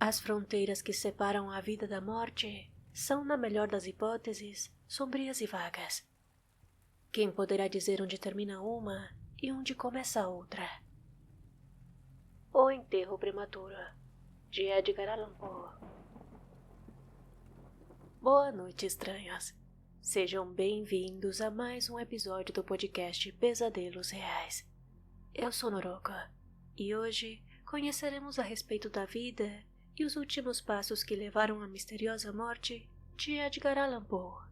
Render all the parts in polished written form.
As fronteiras que separam a vida da morte são, na melhor das hipóteses, sombrias e vagas. Quem poderá dizer onde termina uma e onde começa a outra? O Enterro Prematuro, de Edgar Allan Poe. Boa noite, estranhos. Sejam bem-vindos a mais um episódio do podcast Pesadelos Reais. Eu sou Noroko, e hoje conheceremos a respeito da vida e os últimos passos que levaram à misteriosa morte de Edgar Allan Poe.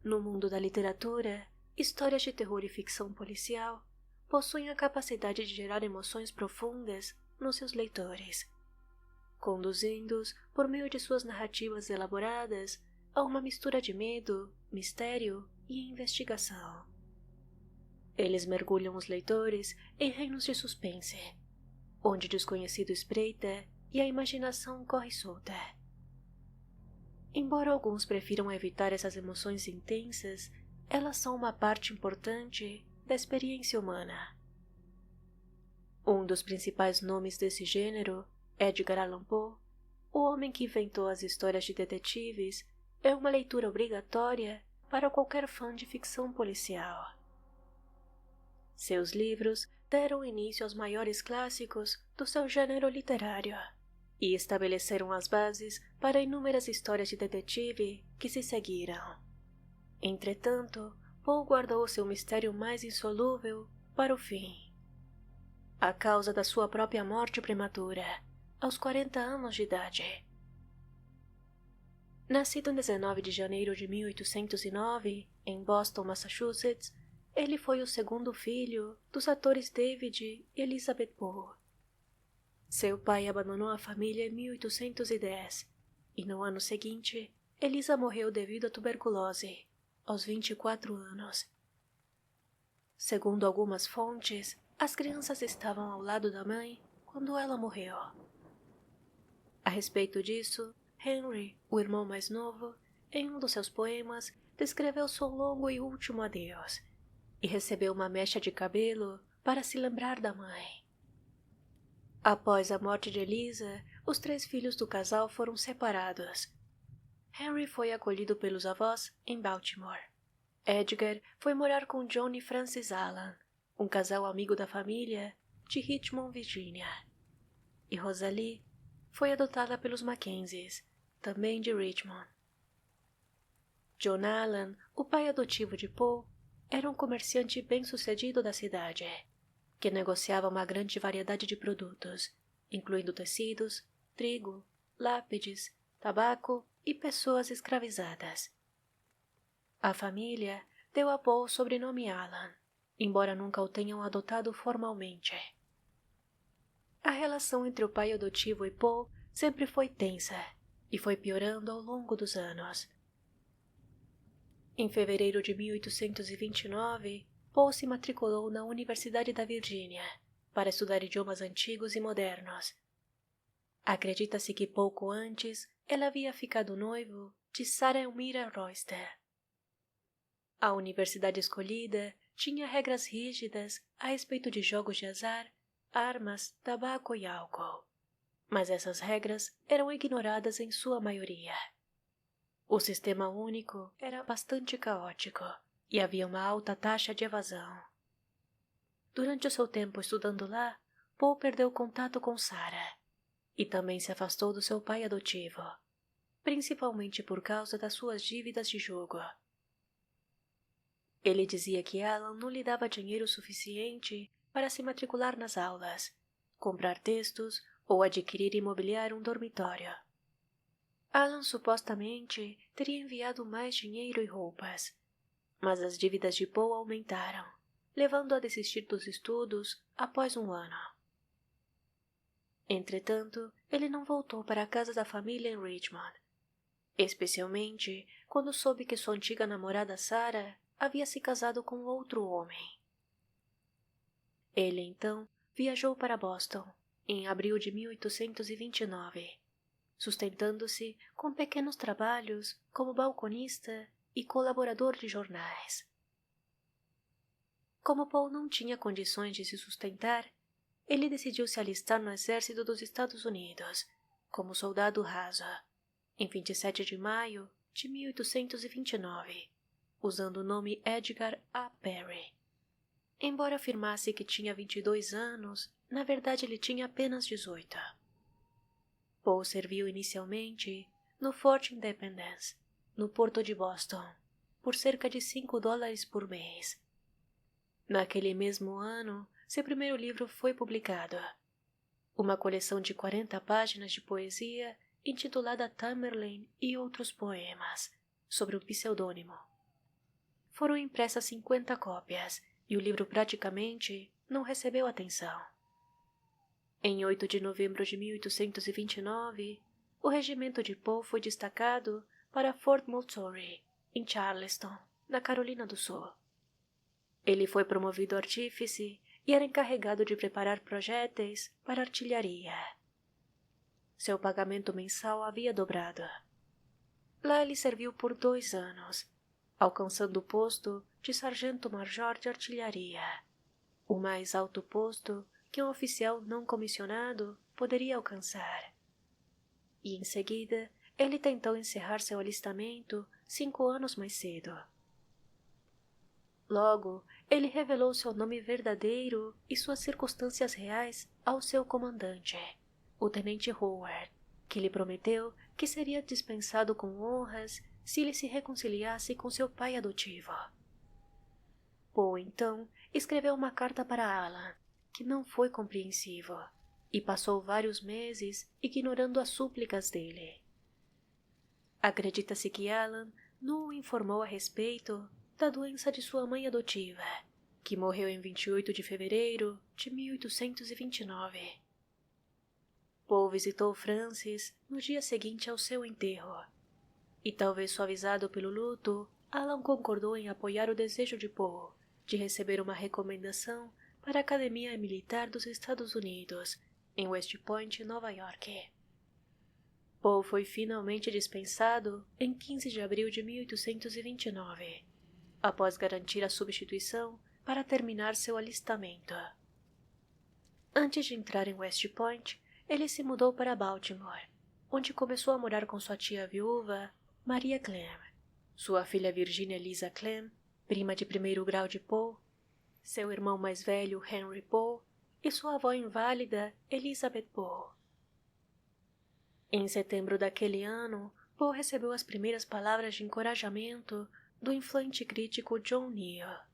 No mundo da literatura, histórias de terror e ficção policial possuem a capacidade de gerar emoções profundas nos seus leitores, conduzindo-os, por meio de suas narrativas elaboradas, a uma mistura de medo, mistério e investigação. Eles mergulham os leitores em reinos de suspense, onde o desconhecido espreita e a imaginação corre solta. Embora alguns prefiram evitar essas emoções intensas, elas são uma parte importante da experiência humana. Um dos principais nomes desse gênero, Edgar Allan Poe, o homem que inventou as histórias de detetives, é uma leitura obrigatória para qualquer fã de ficção policial. Seus livros deram início aos maiores clássicos do seu gênero literário e estabeleceram as bases para inúmeras histórias de detetive que se seguiram. Entretanto, Poe guardou seu mistério mais insolúvel para o fim. A causa da sua própria morte prematura, aos 40 anos de idade. Nascido em 19 de janeiro de 1809, em Boston, Massachusetts, ele foi o segundo filho dos atores David e Elizabeth Poe. Seu pai abandonou a família em 1810 e no ano seguinte, Elisa morreu devido à tuberculose, aos 24 anos. Segundo algumas fontes, as crianças estavam ao lado da mãe quando ela morreu. A respeito disso, Henry, o irmão mais novo, em um dos seus poemas, descreveu seu longo e último adeus e recebeu uma mecha de cabelo para se lembrar da mãe. Após a morte de Elisa, os 3 filhos do casal foram separados. Henry foi acolhido pelos avós em Baltimore. Edgar foi morar com John e Frances Allan, um casal amigo da família, de Richmond, Virgínia. E Rosalie foi adotada pelos Mackenzies, também de Richmond. John Allan, o pai adotivo de Poe, era um comerciante bem-sucedido da cidade, que negociava uma grande variedade de produtos, incluindo tecidos, trigo, lápides, tabaco e pessoas escravizadas. A família deu a Poe o sobrenome Allan, embora nunca o tenham adotado formalmente. A relação entre o pai adotivo e Poe sempre foi tensa e foi piorando ao longo dos anos. Em fevereiro de 1829, Poe se matriculou na Universidade da Virgínia para estudar idiomas antigos e modernos. Acredita-se que pouco antes ela havia ficado noivo de Sarah Elmira Royster. A universidade escolhida tinha regras rígidas a respeito de jogos de azar, armas, tabaco e álcool, mas essas regras eram ignoradas em sua maioria. O sistema único era bastante caótico e havia uma alta taxa de evasão. Durante o seu tempo estudando lá, Poe perdeu contato com Sarah e também se afastou do seu pai adotivo, principalmente por causa das suas dívidas de jogo. Ele dizia que Allan não lhe dava dinheiro suficiente para se matricular nas aulas, comprar textos ou adquirir e mobiliar um dormitório. Allan supostamente teria enviado mais dinheiro e roupas, mas as dívidas de Poe aumentaram, levando-o a desistir dos estudos após um ano. Entretanto, ele não voltou para a casa da família em Richmond, especialmente quando soube que sua antiga namorada Sarah havia se casado com outro homem. Ele, então, viajou para Boston, em abril de 1829, sustentando-se com pequenos trabalhos como balconista e colaborador de jornais. Como Poe não tinha condições de se sustentar, ele decidiu se alistar no exército dos Estados Unidos como soldado rasa, em 27 de maio de 1829, usando o nome Edgar A. Perry. Embora afirmasse que tinha 22 anos, na verdade ele tinha apenas 18. Poe serviu inicialmente no Fort Independence, no porto de Boston, por cerca de $5 por mês. Naquele mesmo ano, seu primeiro livro foi publicado, uma coleção de 40 páginas de poesia intitulada Tamerlane e Outros Poemas, sob um pseudônimo. Foram impressas 50 cópias e o livro praticamente não recebeu atenção. Em 8 de novembro de 1829, o regimento de Poe foi destacado para Fort Moultrie, em Charleston, na Carolina do Sul. Ele foi promovido artífice e era encarregado de preparar projéteis para artilharia. Seu pagamento mensal havia dobrado. Lá ele serviu por 2 anos, alcançando o posto de sargento-major de artilharia, o mais alto posto que um oficial não comissionado poderia alcançar. E em seguida, ele tentou encerrar seu alistamento 5 anos mais cedo. Logo, ele revelou seu nome verdadeiro e suas circunstâncias reais ao seu comandante, o tenente Howard, que lhe prometeu que seria dispensado com honras se ele se reconciliasse com seu pai adotivo. Poe, então, escreveu uma carta para Alan, que não foi compreensivo, e passou vários meses ignorando as súplicas dele. Acredita-se que Alan não o informou a respeito da doença de sua mãe adotiva, que morreu em 28 de fevereiro de 1829. Poe visitou Francis no dia seguinte ao seu enterro, e talvez suavizado pelo luto, Alan concordou em apoiar o desejo de Poe de receber uma recomendação para a Academia Militar dos Estados Unidos, em West Point, Nova York. Poe foi finalmente dispensado em 15 de abril de 1829, após garantir a substituição para terminar seu alistamento. Antes de entrar em West Point, ele se mudou para Baltimore, onde começou a morar com sua tia viúva, Maria Clem, sua filha Virginia Eliza Clem, prima de 1º grau de Poe, seu irmão mais velho Henry Poe e sua avó inválida Elizabeth Poe. Em setembro daquele ano, Poe recebeu as primeiras palavras de encorajamento do influente crítico John Neal,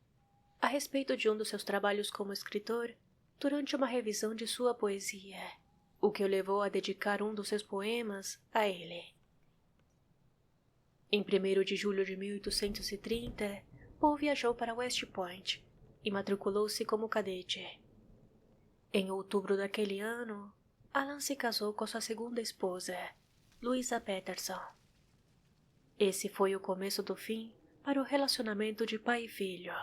a respeito de um dos seus trabalhos como escritor, durante uma revisão de sua poesia, o que o levou a dedicar um dos seus poemas a ele. Em 1º de julho de 1830, Poe viajou para West Point e matriculou-se como cadete. Em outubro daquele ano, Alan se casou com sua segunda esposa, Louisa Patterson. Esse foi o começo do fim para o relacionamento de pai e filho,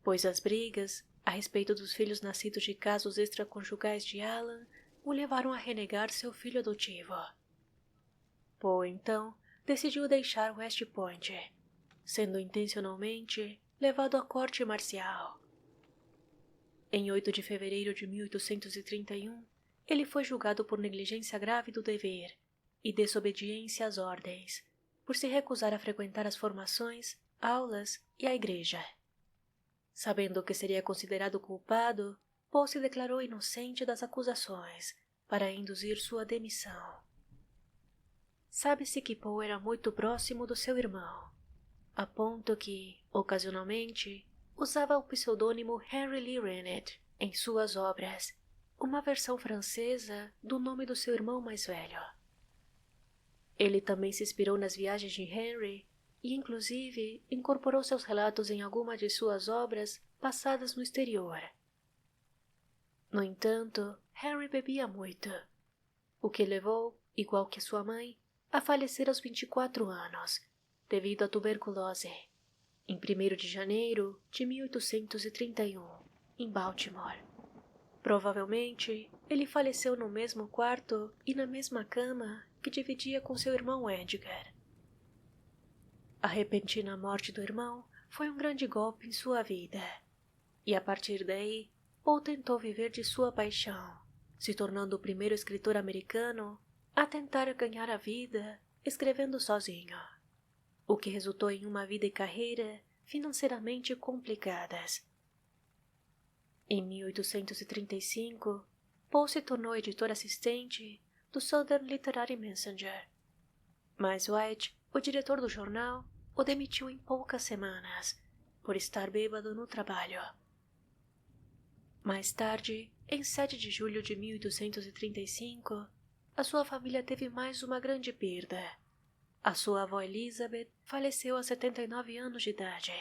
pois as brigas a respeito dos filhos nascidos de casos extraconjugais de Alan o levaram a renegar seu filho adotivo. Poe, então, decidiu deixar West Point, sendo intencionalmente levado à corte marcial. Em 8 de fevereiro de 1831, ele foi julgado por negligência grave do dever e desobediência às ordens, por se recusar a frequentar as formações, aulas e a igreja. Sabendo que seria considerado culpado, Poe se declarou inocente das acusações para induzir sua demissão. Sabe-se que Poe era muito próximo do seu irmão, a ponto que, ocasionalmente, usava o pseudônimo Henry Lee Rennett em suas obras, uma versão francesa do nome do seu irmão mais velho. Ele também se inspirou nas viagens de Henry e, inclusive, incorporou seus relatos em algumas de suas obras passadas no exterior. No entanto, Henry bebia muito, o que levou, igual que sua mãe, a falecer aos 24 anos, devido à tuberculose, em 1º de janeiro de 1831, em Baltimore. Provavelmente, ele faleceu no mesmo quarto e na mesma cama que dividia com seu irmão Edgar. A repentina morte do irmão foi um grande golpe em sua vida, e a partir daí, Poe tentou viver de sua paixão, se tornando o primeiro escritor americano a tentar ganhar a vida escrevendo sozinho, o que resultou em uma vida e carreira financeiramente complicadas. Em 1835, Poe se tornou editor assistente do Southern Literary Messenger, mas White, o diretor do jornal, o demitiu em poucas semanas, por estar bêbado no trabalho. Mais tarde, em 7 de julho de 1835, a sua família teve mais uma grande perda. A sua avó Elizabeth faleceu aos 79 anos de idade.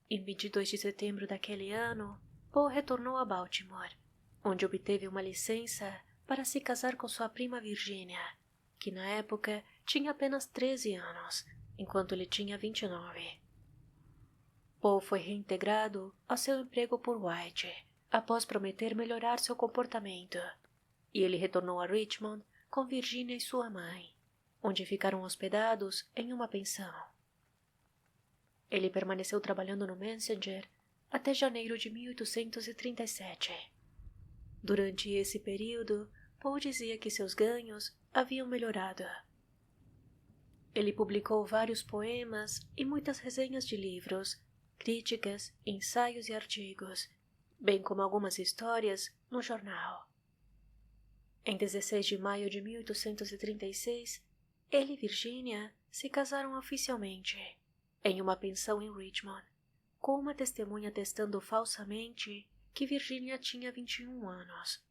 Em 22 de setembro daquele ano, Poe retornou a Baltimore, onde obteve uma licença para se casar com sua prima Virginia, que na época tinha apenas 13 anos, enquanto ele tinha 29. Poe foi reintegrado ao seu emprego por White, após prometer melhorar seu comportamento, e ele retornou a Richmond com Virginia e sua mãe, onde ficaram hospedados em uma pensão. Ele permaneceu trabalhando no Messenger até janeiro de 1837. Durante esse período, Poe dizia que seus ganhos haviam melhorado. Ele publicou vários poemas e muitas resenhas de livros, críticas, ensaios e artigos, bem como algumas histórias no jornal. Em 16 de maio de 1836, ele e Virginia se casaram oficialmente, em uma pensão em Richmond, com uma testemunha atestando falsamente que Virginia tinha 21 anos.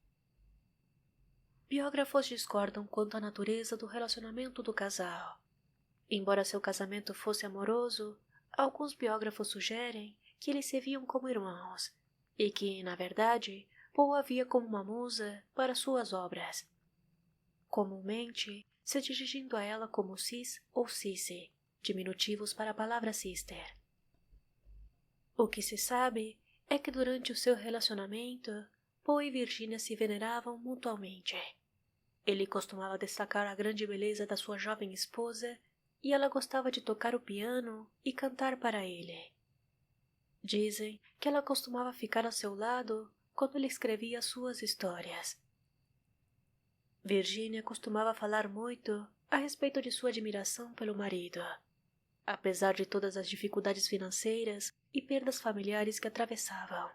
Biógrafos discordam quanto à natureza do relacionamento do casal. Embora seu casamento fosse amoroso, alguns biógrafos sugerem que eles se viam como irmãos e que, na verdade, Poe a via como uma musa para suas obras, comumente se dirigindo a ela como Sis ou Cissy, diminutivos para a palavra sister. O que se sabe é que durante o seu relacionamento, Poe e Virginia se veneravam mutuamente. Ele costumava destacar a grande beleza da sua jovem esposa e ela gostava de tocar o piano e cantar para ele. Dizem que ela costumava ficar ao seu lado quando ele escrevia suas histórias. Virginia costumava falar muito a respeito de sua admiração pelo marido, apesar de todas as dificuldades financeiras e perdas familiares que atravessavam.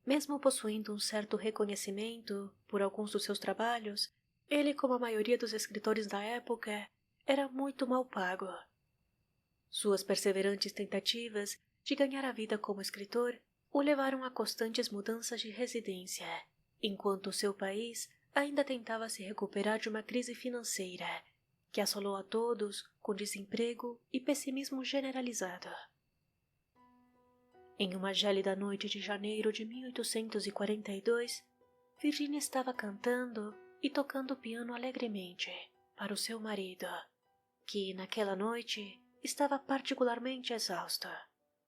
Mesmo possuindo um certo reconhecimento por alguns dos seus trabalhos, ele, como a maioria dos escritores da época, era muito mal pago. Suas perseverantes tentativas de ganhar a vida como escritor o levaram a constantes mudanças de residência, enquanto seu país ainda tentava se recuperar de uma crise financeira que assolou a todos com desemprego e pessimismo generalizado. Em uma gélida noite de janeiro de 1842, Virginia estava cantando e tocando piano alegremente para o seu marido, que, naquela noite, estava particularmente exausto,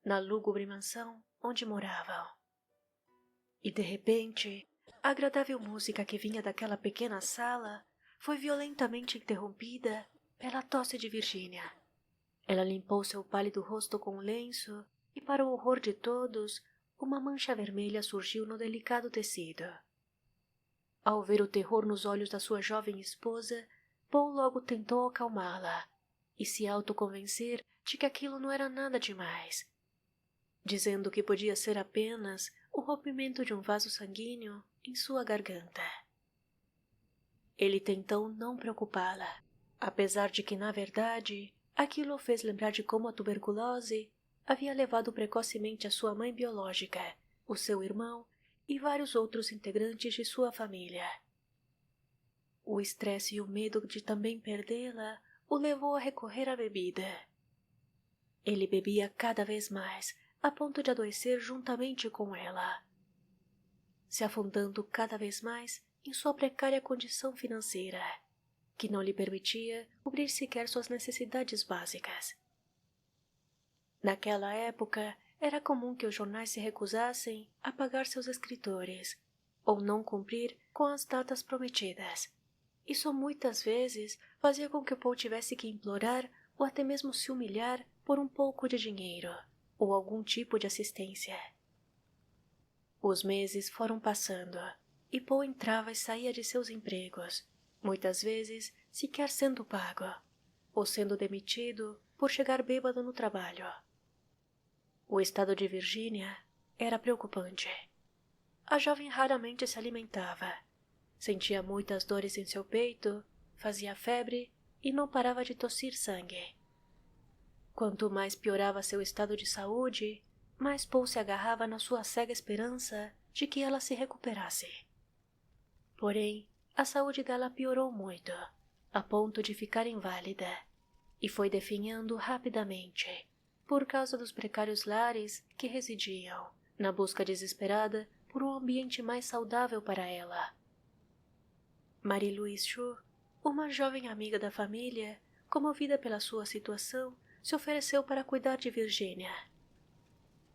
na lúgubre mansão onde moravam. E, de repente, a agradável música que vinha daquela pequena sala foi violentamente interrompida pela tosse de Virginia. Ela limpou seu pálido rosto com um lenço e, para o horror de todos, uma mancha vermelha surgiu no delicado tecido. Ao ver o terror nos olhos da sua jovem esposa, Poe logo tentou acalmá-la e se autoconvencer de que aquilo não era nada demais, dizendo que podia ser apenas o rompimento de um vaso sanguíneo em sua garganta. Ele tentou não preocupá-la, apesar de que, na verdade, aquilo o fez lembrar de como a tuberculose havia levado precocemente a sua mãe biológica, o seu irmão e vários outros integrantes de sua família. O estresse e o medo de também perdê-la o levou a recorrer à bebida. Ele bebia cada vez mais, a ponto de adoecer juntamente com ela, se afundando cada vez mais em sua precária condição financeira, que não lhe permitia cobrir sequer suas necessidades básicas. Naquela época, era comum que os jornais se recusassem a pagar seus escritores, ou não cumprir com as datas prometidas. Isso muitas vezes fazia com que Poe tivesse que implorar ou até mesmo se humilhar por um pouco de dinheiro, ou algum tipo de assistência. Os meses foram passando, e Paul entrava e saía de seus empregos, muitas vezes sequer sendo pago, ou sendo demitido por chegar bêbado no trabalho. O estado de Virginia era preocupante. A jovem raramente se alimentava, sentia muitas dores em seu peito, fazia febre e não parava de tossir sangue. Quanto mais piorava seu estado de saúde, mais Paul se agarrava na sua cega esperança de que ela se recuperasse. Porém, a saúde dela piorou muito, a ponto de ficar inválida, e foi definhando rapidamente, por causa dos precários lares que residiam, na busca desesperada por um ambiente mais saudável para ela. Marie-Louise Chu, uma jovem amiga da família, comovida pela sua situação, se ofereceu para cuidar de Virginia.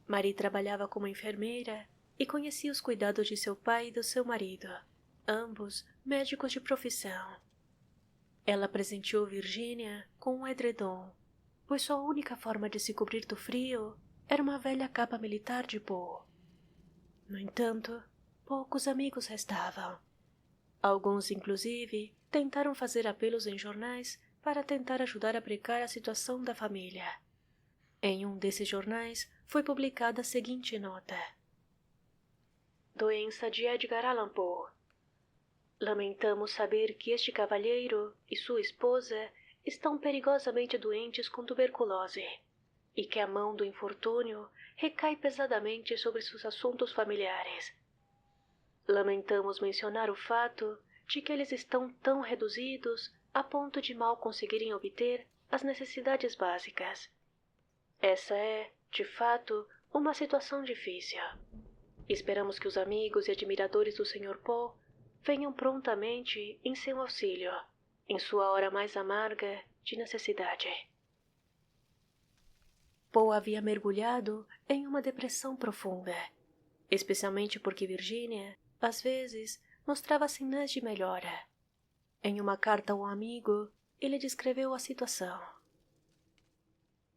Marie trabalhava como enfermeira e conhecia os cuidados de seu pai e do seu marido, ambos médicos de profissão. Ela presenteou Virginia com um edredom, pois sua única forma de se cobrir do frio era uma velha capa militar de Paul. No entanto, poucos amigos restavam. Alguns, inclusive, tentaram fazer apelos em jornais para tentar ajudar a brecar a situação da família. Em um desses jornais foi publicada a seguinte nota: Doença de Edgar Allan Poe. Lamentamos saber que este cavalheiro e sua esposa estão perigosamente doentes com tuberculose e que a mão do infortúnio recai pesadamente sobre seus assuntos familiares. Lamentamos mencionar o fato de que eles estão tão reduzidos a ponto de mal conseguirem obter as necessidades básicas. Essa é, de fato, uma situação difícil. Esperamos que os amigos e admiradores do Sr. Poe venham prontamente em seu auxílio, em sua hora mais amarga de necessidade. Poe havia mergulhado em uma depressão profunda, especialmente porque Virginia, às vezes, mostrava sinais de melhora. Em uma carta a um amigo, ele descreveu a situação.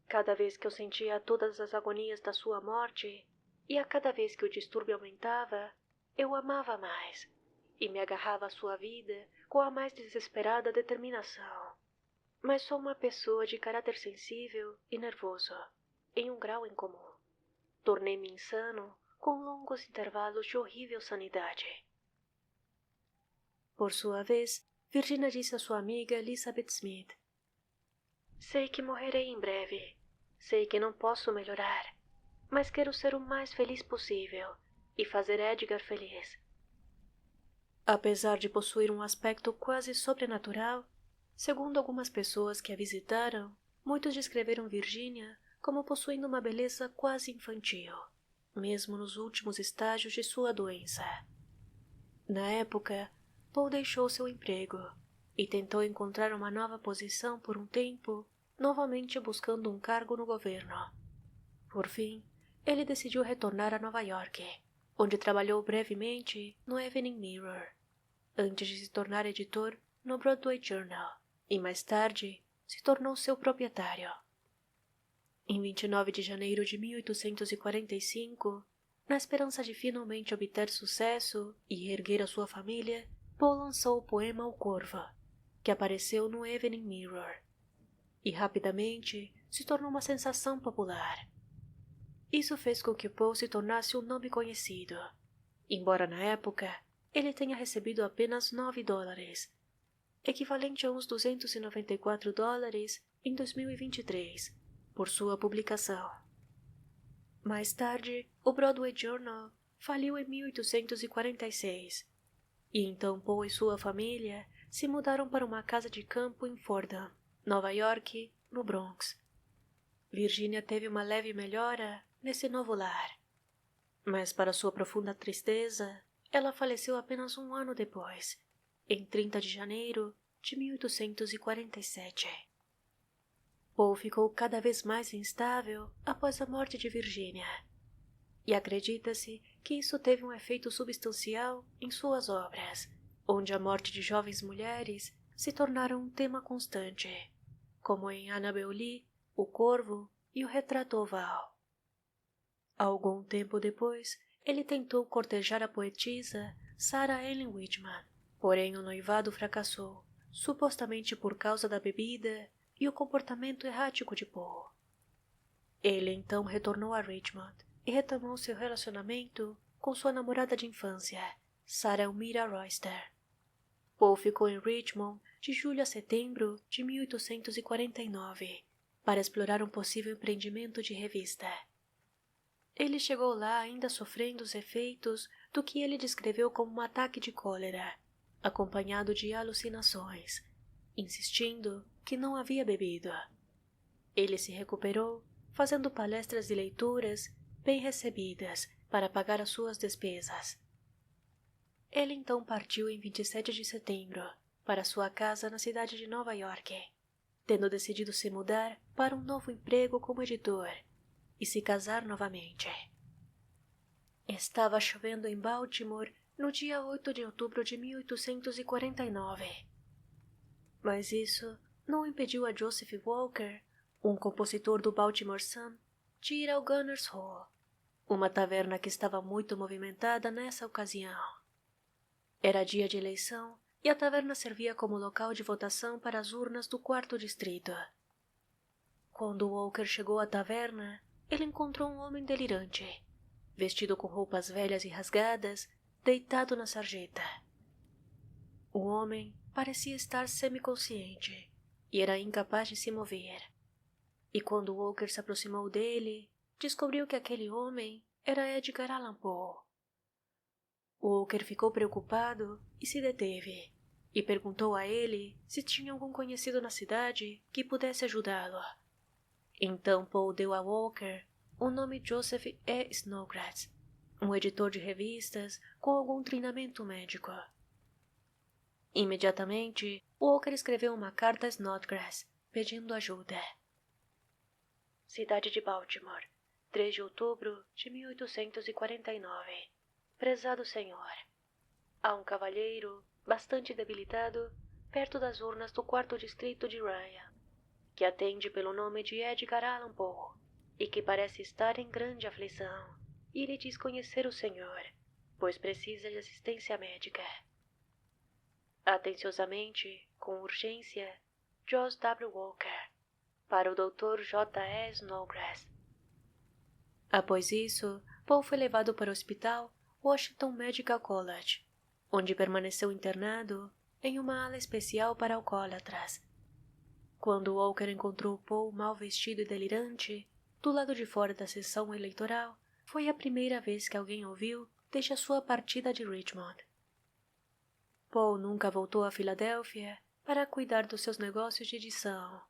Cada vez que eu sentia todas as agonias da sua morte, e a cada vez que o distúrbio aumentava, eu amava mais, e me agarrava à sua vida com a mais desesperada determinação. Mas sou uma pessoa de caráter sensível e nervoso, em um grau incomum. Tornei-me insano com longos intervalos de horrível sanidade. Por sua vez, Virginia disse a sua amiga Elizabeth Smith: Sei que morrerei em breve. Sei que não posso melhorar, mas quero ser o mais feliz possível e fazer Edgar feliz. Apesar de possuir um aspecto quase sobrenatural, segundo algumas pessoas que a visitaram, muitos descreveram Virginia como possuindo uma beleza quase infantil, mesmo nos últimos estágios de sua doença. Na época, Paul deixou seu emprego e tentou encontrar uma nova posição por um tempo, novamente buscando um cargo no governo. Por fim, ele decidiu retornar a Nova York, onde trabalhou brevemente no Evening Mirror, antes de se tornar editor no Broadway Journal, e mais tarde se tornou seu proprietário. Em 29 de janeiro de 1845, na esperança de finalmente obter sucesso e erguer a sua família, Paul lançou o poema O Corvo, que apareceu no Evening Mirror, e rapidamente se tornou uma sensação popular. Isso fez com que Paul se tornasse um nome conhecido, embora na época ele tenha recebido apenas $9, equivalente a uns $294 em 2023, por sua publicação. Mais tarde, o Broadway Journal faliu em 1846, e então Paul e sua família se mudaram para uma casa de campo em Fordham, Nova York, no Bronx. Virginia teve uma leve melhora nesse novo lar, mas para sua profunda tristeza, ela faleceu apenas um ano depois, em 30 de janeiro de 1847. Paul ficou cada vez mais instável após a morte de Virginia, e acredita-se que isso teve um efeito substancial em suas obras, onde a morte de jovens mulheres se tornaram um tema constante, como em Annabel Lee, O Corvo e O Retrato Oval. Algum tempo depois, ele tentou cortejar a poetisa Sarah Ellen Whitman. Porém, o noivado fracassou, supostamente por causa da bebida e o comportamento errático de Paul. Ele então retornou a Richmond e retomou seu relacionamento com sua namorada de infância, Sarah Elmira Royster. Paul ficou em Richmond de julho a setembro de 1849 para explorar um possível empreendimento de revista. Ele chegou lá ainda sofrendo os efeitos do que ele descreveu como um ataque de cólera, acompanhado de alucinações, insistindo que não havia bebido. Ele se recuperou, fazendo palestras e leituras bem recebidas para pagar as suas despesas. Ele então partiu em 27 de setembro para sua casa na cidade de Nova York, tendo decidido se mudar para um novo emprego como editor e se casar novamente. Estava chovendo em Baltimore no dia 8 de outubro de 1849. Mas isso não impediu a Joseph Walker, um compositor do Baltimore Sun, de ir ao Gunners Hall, uma taverna que estava muito movimentada nessa ocasião. Era dia de eleição e a taverna servia como local de votação para as urnas do 4º distrito. Quando Walker chegou à taverna, ele encontrou um homem delirante, vestido com roupas velhas e rasgadas, deitado na sarjeta. O homem parecia estar semiconsciente e era incapaz de se mover. E quando Walker se aproximou dele, descobriu que aquele homem era Edgar Allan Poe. Walker ficou preocupado e se deteve, e perguntou a ele se tinha algum conhecido na cidade que pudesse ajudá-lo. Então Poe deu a Walker o nome Joseph E. Snodgrass, um editor de revistas com algum treinamento médico. Imediatamente, Walker escreveu uma carta a Snodgrass, pedindo ajuda. Cidade de Baltimore, 3 de outubro de 1849. Prezado senhor, há um cavalheiro, bastante debilitado, perto das urnas do 4º distrito de Ryan, que atende pelo nome de Edgar Allan Poe, e que parece estar em grande aflição, e ele diz conhecer o senhor, pois precisa de assistência médica. Atenciosamente, com urgência, Jos W. Walker, para o Dr. J. E. Snodgrass. Após isso, Paul foi levado para o hospital Washington Medical College, onde permaneceu internado em uma ala especial para alcoólatras. Quando Walker encontrou Paul mal vestido e delirante, do lado de fora da sessão eleitoral, foi a primeira vez que alguém ouviu desde a sua partida de Richmond. Paul nunca voltou a Filadélfia para cuidar dos seus negócios de edição.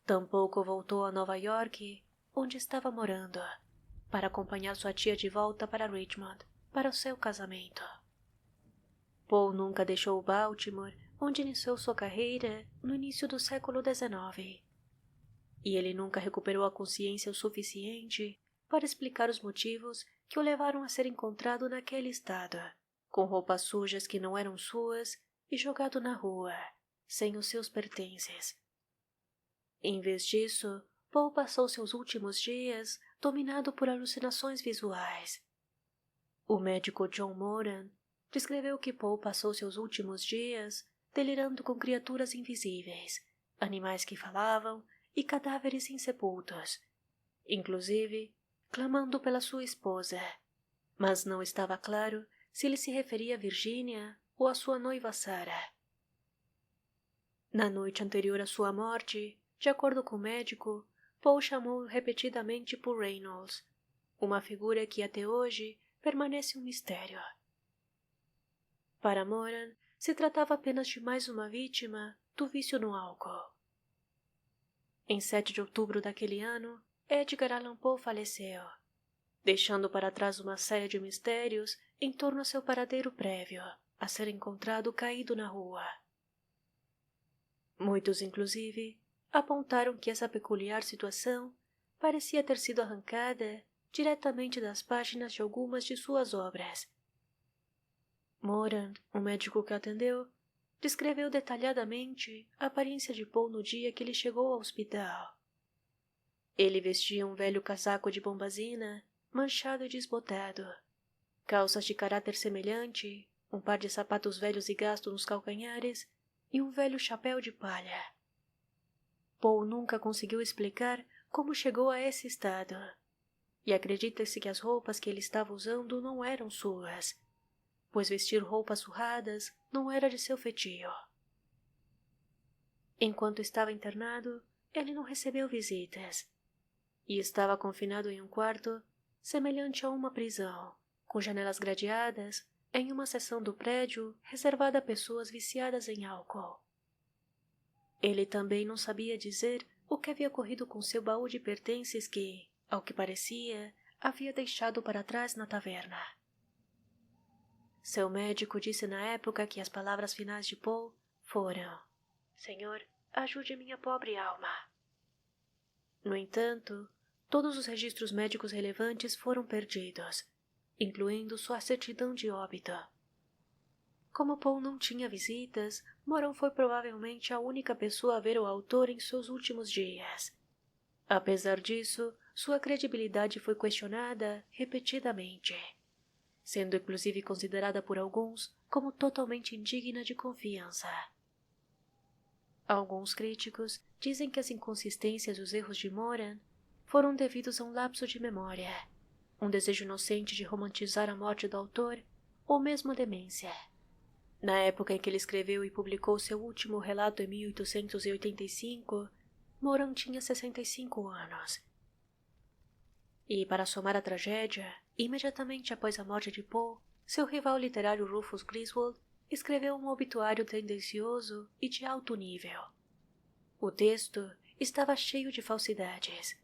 Tampouco voltou a Nova York, onde estava morando, para acompanhar sua tia de volta para Richmond, para o seu casamento. Paul nunca deixou Baltimore, onde iniciou sua carreira no início do século XIX. E ele nunca recuperou a consciência o suficiente para explicar os motivos que o levaram a ser encontrado naquele estado, com roupas sujas que não eram suas e jogado na rua, sem os seus pertences. Em vez disso, Paul passou seus últimos dias dominado por alucinações visuais. O médico John Moran descreveu que Paul passou seus últimos dias delirando com criaturas invisíveis, animais que falavam e cadáveres insepultos, inclusive clamando pela sua esposa, mas não estava claro se ele se referia a Virginia ou a sua noiva Sarah. Na noite anterior à sua morte, de acordo com o médico, Paul chamou repetidamente por Reynolds, uma figura que até hoje permanece um mistério. Para Moran, se tratava apenas de mais uma vítima do vício no álcool. Em 7 de outubro daquele ano, Edgar Allan Poe faleceu, deixando para trás uma série de mistérios em torno a seu paradeiro prévio a ser encontrado caído na rua. Muitos, inclusive, apontaram que essa peculiar situação parecia ter sido arrancada diretamente das páginas de algumas de suas obras. Moran, o médico que atendeu, descreveu detalhadamente a aparência de Paul no dia que ele chegou ao hospital. Ele vestia um velho casaco de bombazina, manchado e desbotado, calças de caráter semelhante um par de sapatos velhos e gastos nos calcanhares e um velho chapéu de palha. Paul nunca conseguiu explicar como chegou a esse estado, e acredita-se que as roupas que ele estava usando não eram suas, pois vestir roupas surradas não era de seu feitio. Enquanto estava internado, ele não recebeu visitas, e estava confinado em um quarto semelhante a uma prisão, com janelas gradeadas, em uma seção do prédio reservada a pessoas viciadas em álcool. Ele também não sabia dizer o que havia ocorrido com seu baú de pertences que, ao que parecia, havia deixado para trás na taverna. Seu médico disse na época que as palavras finais de Paul foram: "Senhor, ajude minha pobre alma." No entanto, todos os registros médicos relevantes foram perdidos, incluindo sua certidão de óbito. Como Paul não tinha visitas, Moran foi provavelmente a única pessoa a ver o autor em seus últimos dias. Apesar disso, sua credibilidade foi questionada repetidamente, sendo inclusive considerada por alguns como totalmente indigna de confiança. Alguns críticos dizem que as inconsistências e os erros de Moran foram devidos a um lapso de memória, um desejo inocente de romantizar a morte do autor ou mesmo a demência. Na época em que ele escreveu e publicou seu último relato em 1885, Moran tinha 65 anos. E, para somar a tragédia, imediatamente após a morte de Paul, seu rival literário Rufus Griswold escreveu um obituário tendencioso e de alto nível. O texto estava cheio de falsidades,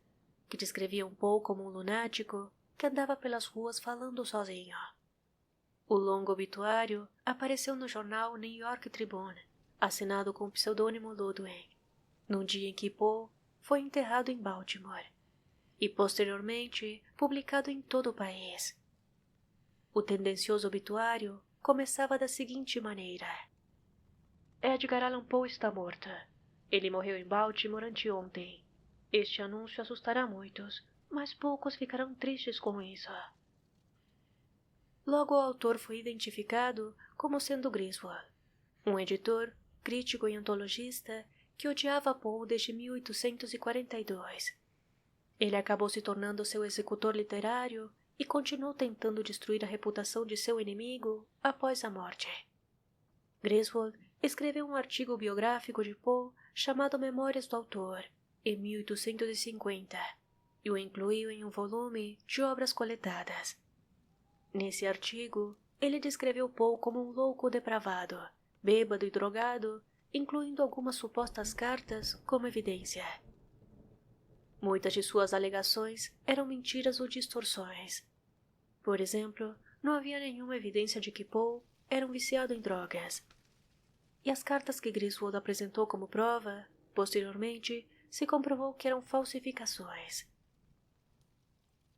que descreviam Paul como um lunático que andava pelas ruas falando sozinho. O longo obituário apareceu no jornal New York Tribune, assinado com o pseudônimo Ludwig, num dia em que Paul foi enterrado em Baltimore, e posteriormente publicado em todo o país. O tendencioso obituário começava da seguinte maneira: Edgar Allan Poe está morto. Ele morreu em Baltimore anteontem. Este anúncio assustará muitos, mas poucos ficarão tristes com isso. Logo o autor foi identificado como sendo Griswold, um editor, crítico e antologista que odiava Poe desde 1842. Ele acabou se tornando seu executor literário e continuou tentando destruir a reputação de seu inimigo após a morte. Griswold escreveu um artigo biográfico de Poe chamado Memórias do Autor, em 1850, e o incluiu em um volume de obras coletadas. Nesse artigo, ele descreveu Poe como um louco depravado, bêbado e drogado, incluindo algumas supostas cartas como evidência. Muitas de suas alegações eram mentiras ou distorções. Por exemplo, não havia nenhuma evidência de que Poe era um viciado em drogas. E as cartas que Griswold apresentou como prova, posteriormente, se comprovou que eram falsificações.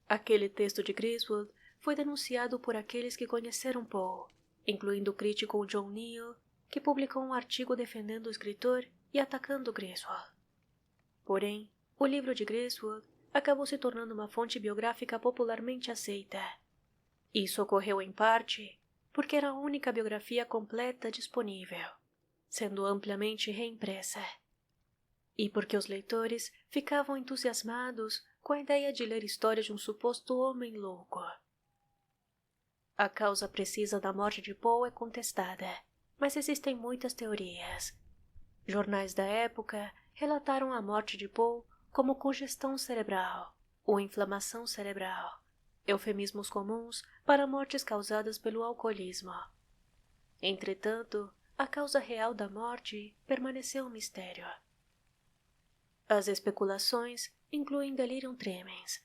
Aquele texto de Griswold foi denunciado por aqueles que conheceram Poe, incluindo o crítico John Neal, que publicou um artigo defendendo o escritor e atacando Griswold. Porém, o livro de Griswold acabou se tornando uma fonte biográfica popularmente aceita. Isso ocorreu em parte porque era a única biografia completa disponível, sendo amplamente reimpressa, e porque os leitores ficavam entusiasmados com a ideia de ler histórias de um suposto homem louco. A causa precisa da morte de Poe é contestada, mas existem muitas teorias. Jornais da época relataram a morte de Poe como congestão cerebral ou inflamação cerebral, eufemismos comuns para mortes causadas pelo alcoolismo. Entretanto, a causa real da morte permaneceu um mistério. As especulações incluem delirium tremens,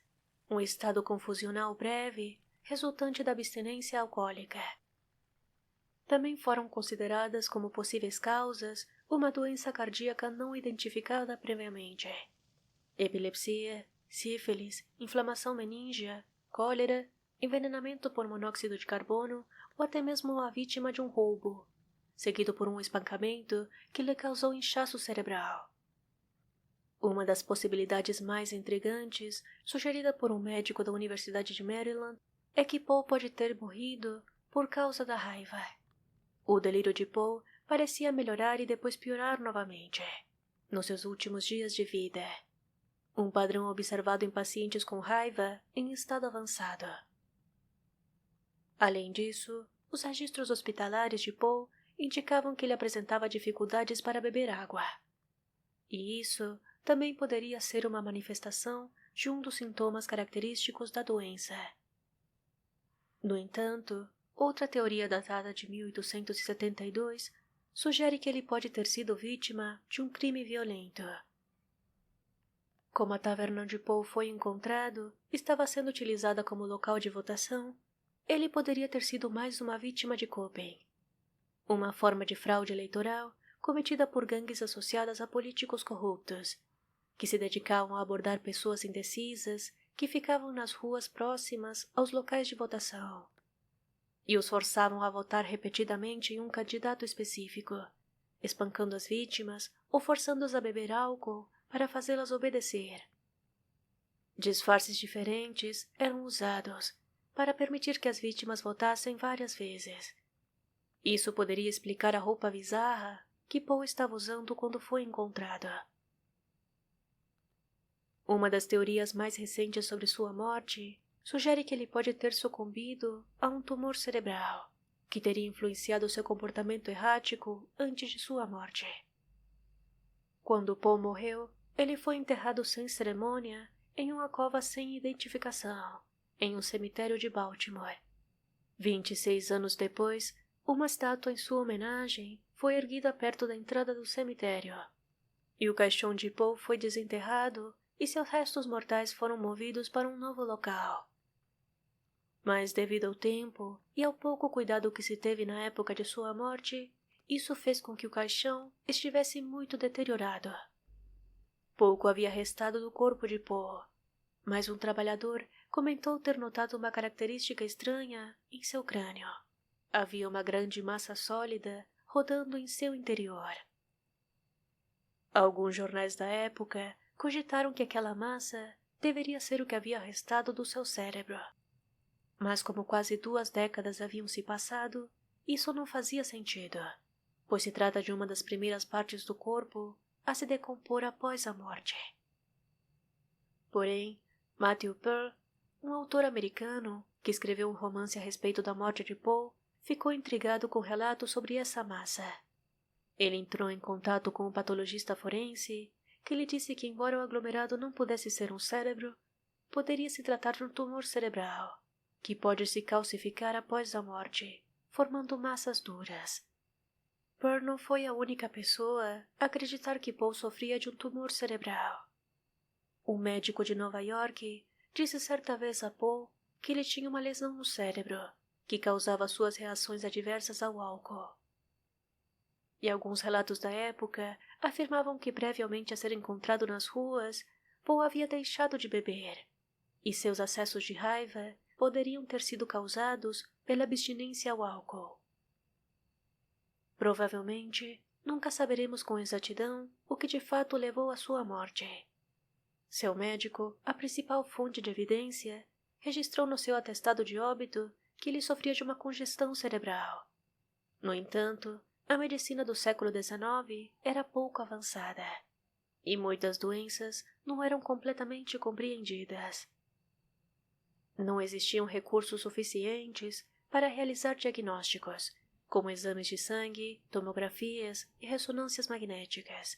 um estado confusional breve resultante da abstinência alcoólica. Também foram consideradas como possíveis causas uma doença cardíaca não identificada previamente, epilepsia, sífilis, inflamação meníngea, cólera, envenenamento por monóxido de carbono ou até mesmo a vítima de um roubo, seguido por um espancamento que lhe causou inchaço cerebral. Uma das possibilidades mais intrigantes, sugerida por um médico da Universidade de Maryland, é que Poe pode ter morrido por causa da raiva. O delírio de Poe parecia melhorar e depois piorar novamente, nos seus últimos dias de vida. Um padrão observado em pacientes com raiva em estado avançado. Além disso, os registros hospitalares de Poe indicavam que ele apresentava dificuldades para beber água. E isso também poderia ser uma manifestação de um dos sintomas característicos da doença. No entanto, outra teoria datada de 1872 sugere que ele pode ter sido vítima de um crime violento. Como a taverna onde Poe foi encontrado estava sendo utilizada como local de votação, ele poderia ter sido mais uma vítima de Copen, uma forma de fraude eleitoral cometida por gangues associadas a políticos corruptos, que se dedicavam a abordar pessoas indecisas que ficavam nas ruas próximas aos locais de votação, e os forçavam a votar repetidamente em um candidato específico, espancando as vítimas ou forçando-as a beber álcool para fazê-las obedecer. Disfarces diferentes eram usados para permitir que as vítimas votassem várias vezes. Isso poderia explicar a roupa bizarra que Poe estava usando quando foi encontrado. Uma das teorias mais recentes sobre sua morte sugere que ele pode ter sucumbido a um tumor cerebral, que teria influenciado seu comportamento errático antes de sua morte. Quando Poe morreu, ele foi enterrado sem cerimônia em uma cova sem identificação, em um cemitério de Baltimore. 26 anos depois, uma estátua em sua homenagem foi erguida perto da entrada do cemitério, e o caixão de Poe foi desenterrado e seus restos mortais foram movidos para um novo local. Mas devido ao tempo e ao pouco cuidado que se teve na época de sua morte, isso fez com que o caixão estivesse muito deteriorado. Pouco havia restado do corpo de Poe, mas um trabalhador comentou ter notado uma característica estranha em seu crânio. Havia uma grande massa sólida rodando em seu interior. Alguns jornais da época cogitaram que aquela massa deveria ser o que havia restado do seu cérebro. Mas como quase 2 décadas haviam se passado, isso não fazia sentido, pois se trata de uma das primeiras partes do corpo a se decompor após a morte. Porém, Matthew Pearl, um autor americano que escreveu um romance a respeito da morte de Poe, ficou intrigado com relatos sobre essa massa. Ele entrou em contato com um patologista forense que lhe disse que, embora o aglomerado não pudesse ser um cérebro, poderia se tratar de um tumor cerebral, que pode se calcificar após a morte, formando massas duras. Pearl não foi a única pessoa a acreditar que Poe sofria de um tumor cerebral. Um médico de Nova York disse certa vez a Poe que ele tinha uma lesão no cérebro, que causava suas reações adversas ao álcool. E alguns relatos da época afirmavam que previamente a ser encontrado nas ruas, Poe havia deixado de beber, e seus acessos de raiva poderiam ter sido causados pela abstinência ao álcool. Provavelmente, nunca saberemos com exatidão o que de fato levou à sua morte. Seu médico, a principal fonte de evidência, registrou no seu atestado de óbito que ele sofria de uma congestão cerebral. No entanto, a medicina do século XIX era pouco avançada, e muitas doenças não eram completamente compreendidas. Não existiam recursos suficientes para realizar diagnósticos, como exames de sangue, tomografias e ressonâncias magnéticas.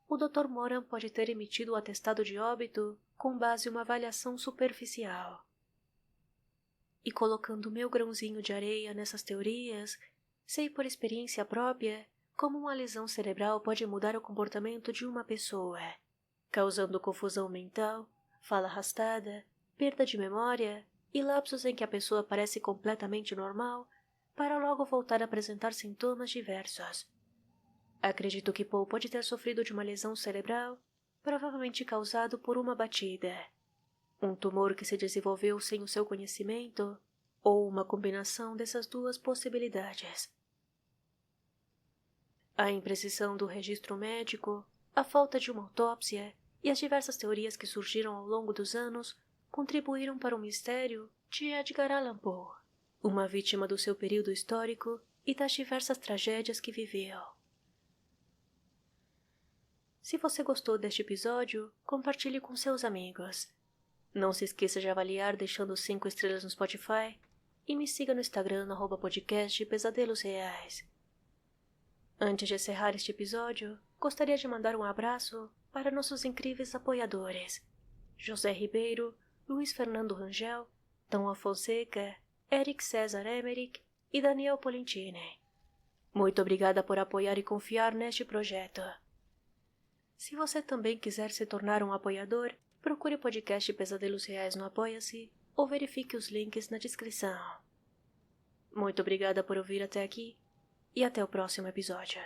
O Dr. Moran pode ter emitido o atestado de óbito com base em uma avaliação superficial. E colocando meu grãozinho de areia nessas teorias, sei por experiência própria como uma lesão cerebral pode mudar o comportamento de uma pessoa, causando confusão mental, fala arrastada, perda de memória e lapsos em que a pessoa parece completamente normal para logo voltar a apresentar sintomas diversos. Acredito que Poe pode ter sofrido de uma lesão cerebral, provavelmente causado por uma batida, um tumor que se desenvolveu sem o seu conhecimento, ou uma combinação dessas duas possibilidades. A imprecisão do registro médico, a falta de uma autópsia e as diversas teorias que surgiram ao longo dos anos contribuíram para o mistério de Edgar Allan Poe, uma vítima do seu período histórico e das diversas tragédias que viveu. Se você gostou deste episódio, compartilhe com seus amigos. Não se esqueça de avaliar deixando 5 estrelas no Spotify e me siga no Instagram no @podcast Pesadelos Reais. Antes de encerrar este episódio, gostaria de mandar um abraço para nossos incríveis apoiadores: José Ribeiro, Luiz Fernando Rangel, Tom Fonseca, Eric César Emerick e Daniel Polentini. Muito obrigada por apoiar e confiar neste projeto. Se você também quiser se tornar um apoiador, procure o podcast Pesadelos Reais no Apoia-se ou verifique os links na descrição. Muito obrigada por ouvir até aqui e até o próximo episódio.